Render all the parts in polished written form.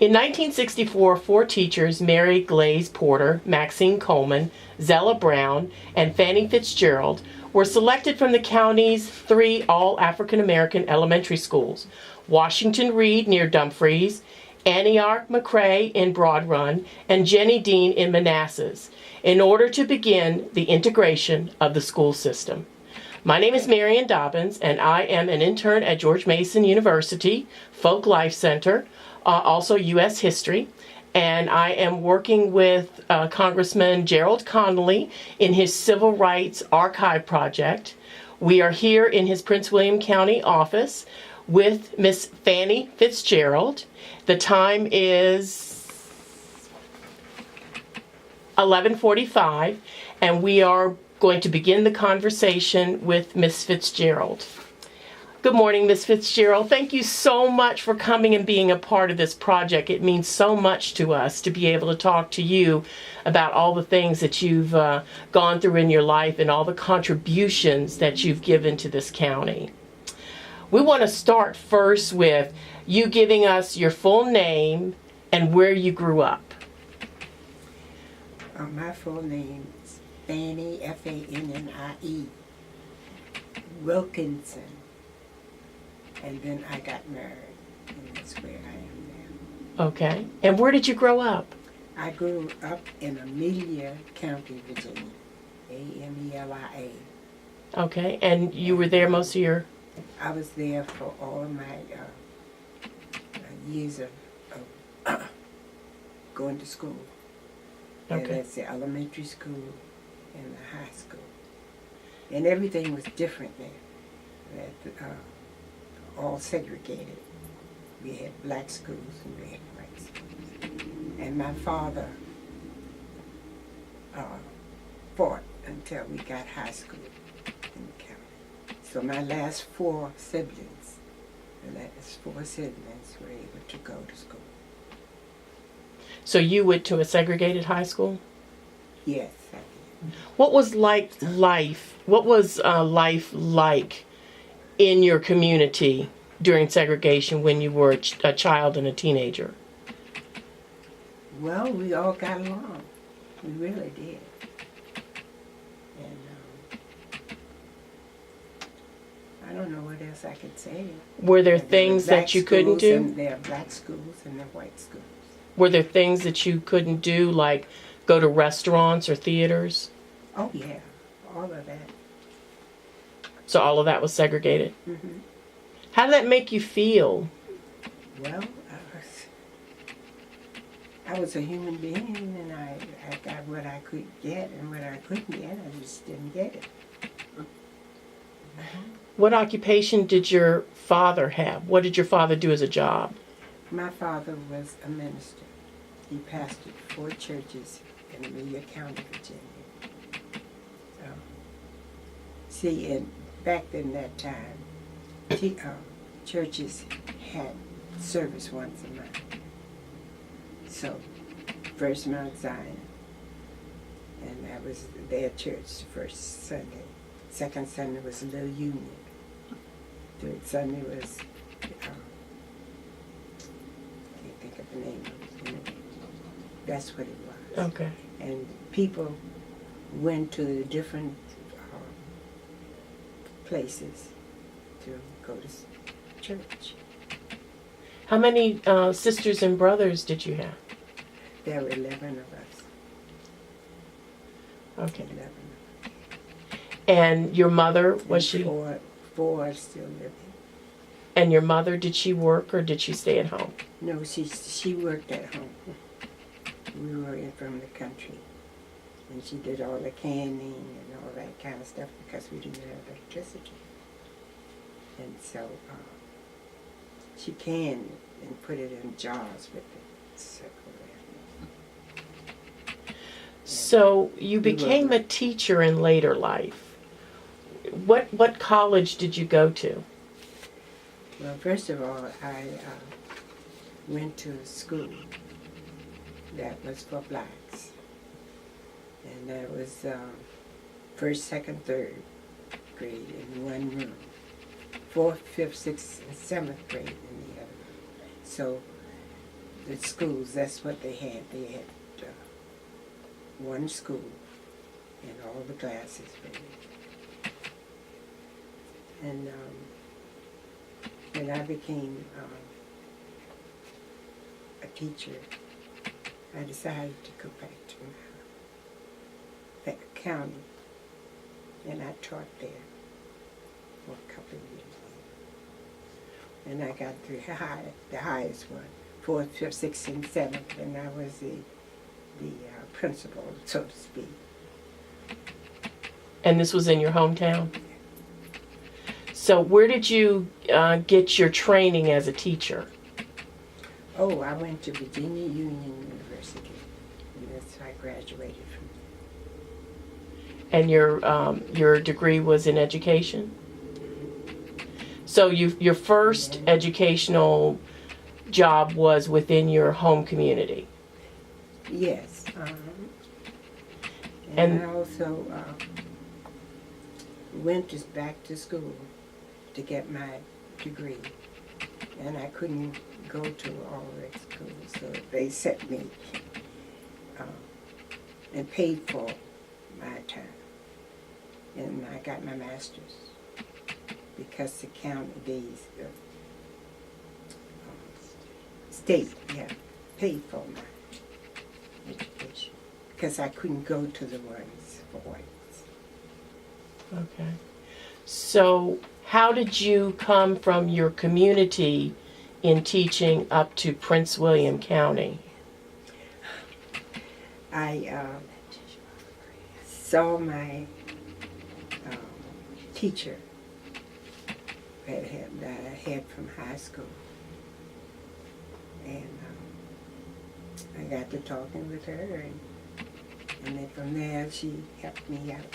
In 1964, 4 teachers, Mary Glaze Porter, Maxine Coleman, Zella Brown, and Fannie Fitzgerald, were selected from the county's 3 all-African-American elementary schools, Washington Reed near Dumfries, Antioch McCrae in Broad Run, and Jenny Dean in Manassas, in order to begin the integration of the school system. My name is Marian Dobbins, and I am an intern at George Mason University, Folk Life Center, also U.S. History, and I am working with Congressman Gerald Connolly in his Civil Rights Archive Project. We are here in his Prince William County office with Miss Fannie Fitzgerald. The time is 11:45, and we are going to begin the conversation with Miss Fitzgerald. Good morning, Miss Fitzgerald. Thank you so much for coming and being a part of this project. It means so much to us to be able to talk to you about all the things that you've gone through in your life and all the contributions that you've given to this county. We want to start first with you giving us your full name and where you grew up. My full name is Fannie, Fannie, Wilkinson. And then I got married, and that's where I am now. Okay. And where did you grow up? I grew up in Amelia County, Virginia, Amelia. Okay. And you were there most of your... I was there for all of my years of going to school. Okay. And that's the elementary school and the high school. And everything was different there. All segregated. We had black schools and we had white schools. And my father fought until we got high school in the county. So my last 4 siblings were able to go to school. So you went to a segregated high school? Yes, I did. What was life like in your community during segregation when you were a child and a teenager? Well, we all got along. We really did. And I don't know what else I could say. Were there things that you couldn't do? There are black schools and there are white schools. Were there things that you couldn't do, like go to restaurants or theaters? Oh, yeah. All of that. So all of that was segregated? Mm-hmm. How did that make you feel? Well, I was a human being, and I got what I could get, and what I couldn't get, I just didn't get it. What occupation did your father have? What did your father do as a job? My father was a minister. He pastored 4 churches in Amelia County, Virginia. So, see, back in that time, churches had service once a month. So, First Mount Zion, and that was their church the first Sunday. Second Sunday was Little Union. Third Sunday was, I can't think of the name of it. That's what it was. Okay. And people went to the different places to go to church. How many sisters and brothers did you have? There were 11 of us. Okay. 11. And your mother, was she? Four are still living. And your mother, did she work or did she stay at home? No, she worked at home. We were from the country. And she did all the canning and all that kind of stuff because we didn't have electricity. And so she canned and put it in jars with the circle. So you became a teacher in later life. What college did you go to? Well, first of all, I went to a school that was for blacks. And that was first, second, third grade in one room. 4th, 5th, 6th, and 7th grade in the other room. So the schools, that's what they had. They had one school and all the classes for me. And when I became a teacher, I decided to go back to my county, and I taught there for a couple of years. And I got the highest one, 4th, 5th, 6th, and 7th, and I was the principal, so to speak. And this was in your hometown? So where did you get your training as a teacher? Oh, I went to Virginia Union University, and that's how I graduated from there. And your degree was in education? So your first educational job was within your home community? Yes. And I also went back to school to get my degree, and I couldn't go to all the schools, so they sent me and paid for my time, and I got my master's because the county, state, paid for my education because I couldn't go to the ones for whites. Okay. So how did you come from your community in teaching up to Prince William County? I saw my teacher that I had from high school, and I got to talking with her, and then from there she helped me out,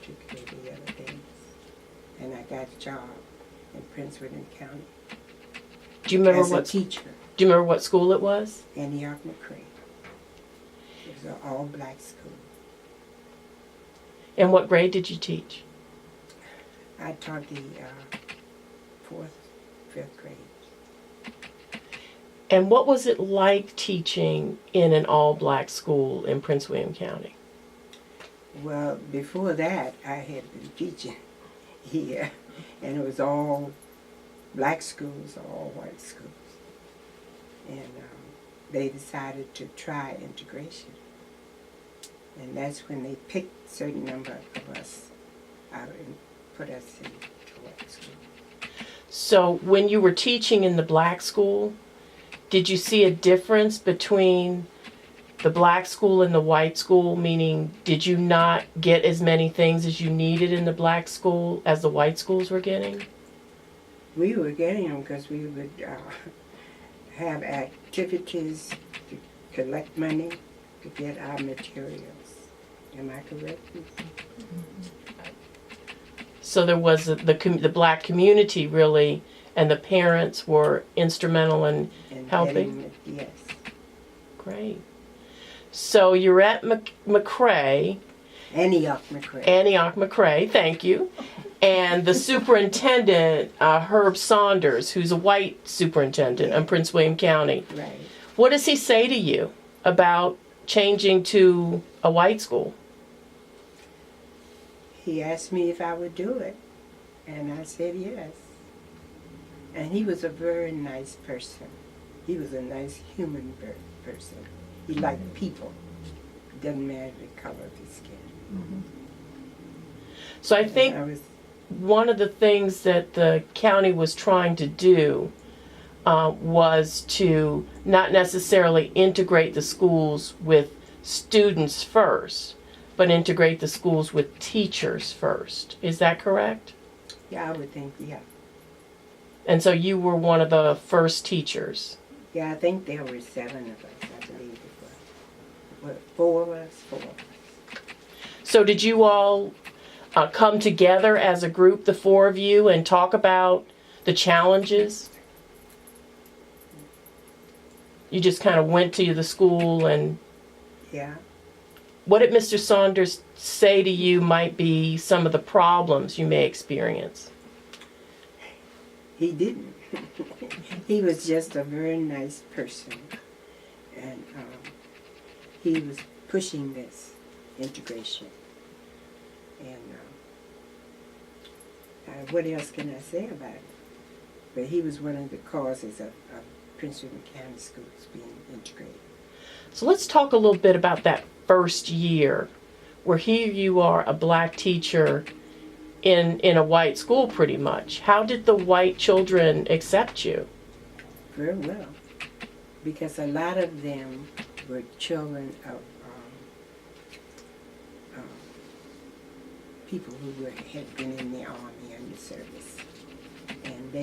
took care of the other things, and I got a job in Prince William County. Do you remember as a teacher? Do you remember what school it was? Antioch McCray. It was an all-black school. And what grade did you teach? I taught the 4th, 5th grade. And what was it like teaching in an all-black school in Prince William County? Well, before that, I had been teaching here, and it was all black schools, all white schools. And they decided to try integration. And that's when they picked a certain number of us out and put us in the white school. So when you were teaching in the black school, did you see a difference between the black school and the white school? Meaning, did you not get as many things as you needed in the black school as the white schools were getting? We were getting them because we would have activities to collect money to get our materials. Am I correct? So there was the black community really, and the parents were instrumental in helping? Yes. Great. So you're at McCray. Antioch McCray. Antioch McCray, thank you. And the superintendent, Herb Saunders, who's a white superintendent in Prince William County. Right. What does he say to you about changing to a white school? He asked me if I would do it, and I said yes. And he was a very nice person. He was a nice human person. He liked people. It doesn't matter the color of his skin. Mm-hmm. So I think one of the things that the county was trying to do was to not necessarily integrate the schools with students first, but integrate the schools with teachers first. Is that correct? Yeah, I would think, yeah. And so you were one of the first teachers? Yeah, I think there were 7 of us, I believe it was. What, 4 of us? 4 of us. So did you all come together as a group, the 4 of you, and talk about the challenges? You just kind of went to the school and... Yeah. What did Mr. Saunders say to you might be some of the problems you may experience? He didn't. He was just a very nice person, and he was pushing this integration. And what else can I say about it? But he was one of the causes of Prince William County schools being integrated. So let's talk a little bit about that first year, where here you are, a black teacher in a white school pretty much. How did the white children accept you? Very well, because a lot of them were children of people who had been in the army and the service, and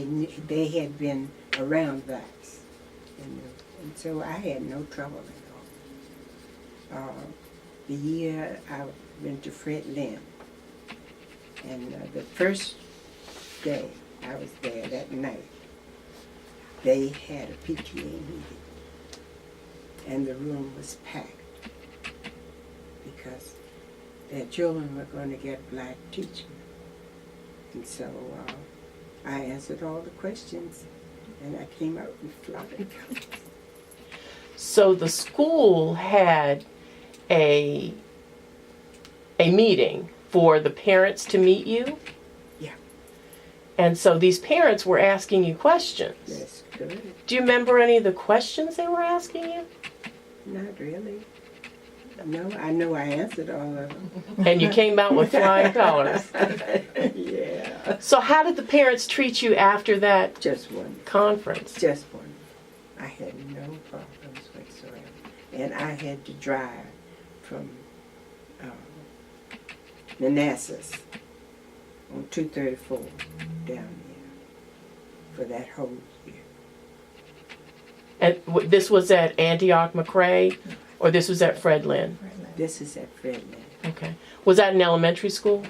they had been around blacks, and so I had no trouble at all. The year I went to Fred Lynn, and the first day I was there that night, they had a PTA meeting, and the room was packed because their children were going to get a black teacher. And so I answered all the questions, and I came out with flying colors. So the school had a meeting for the parents to meet you? Yeah. And so these parents were asking you questions. That's correct. Do you remember any of the questions they were asking you? Not really. No, I know I answered all of them. And you came out with flying colors. Yeah. So how did the parents treat you after that Just one. conference? Just one. I had no problems whatsoever. And I had to drive from Manassas on 234 down there for that whole year. And this was at Antioch McRae, or this was at Fred Lynn? This is at Fred Lynn. Okay. Was that an elementary school?